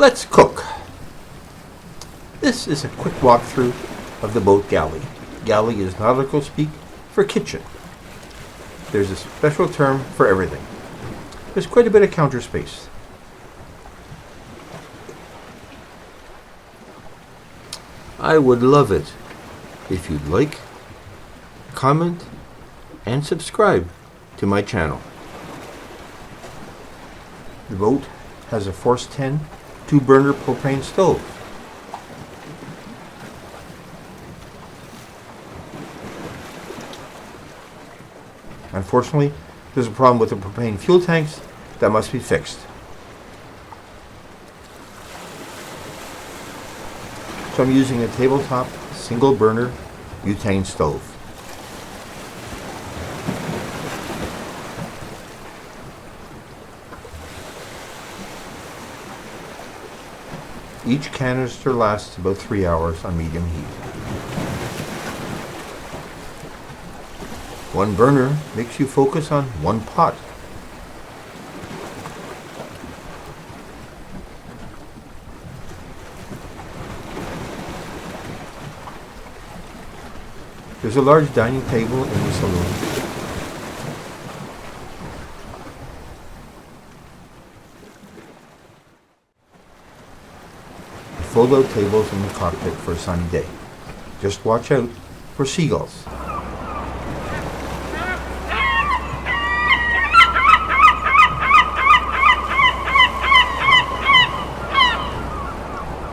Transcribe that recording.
Let's cook. This is a quick walkthrough of the boat galley. Galley is nautical speak for kitchen. There's a special term for everything. There's quite a bit of counter space. I would love it if you'd like, comment, and subscribe to my channel. The boat has a Force 10 2-burner propane stove. Unfortunately, there's a problem with the propane fuel tanks that must be fixed. So I'm using a tabletop single burner butane stove. Each canister lasts about 3 hours on medium heat. One burner makes you focus on one pot. There's a large dining table in the saloon. Fold-out tables in the cockpit for a sunny day. Just watch out for seagulls.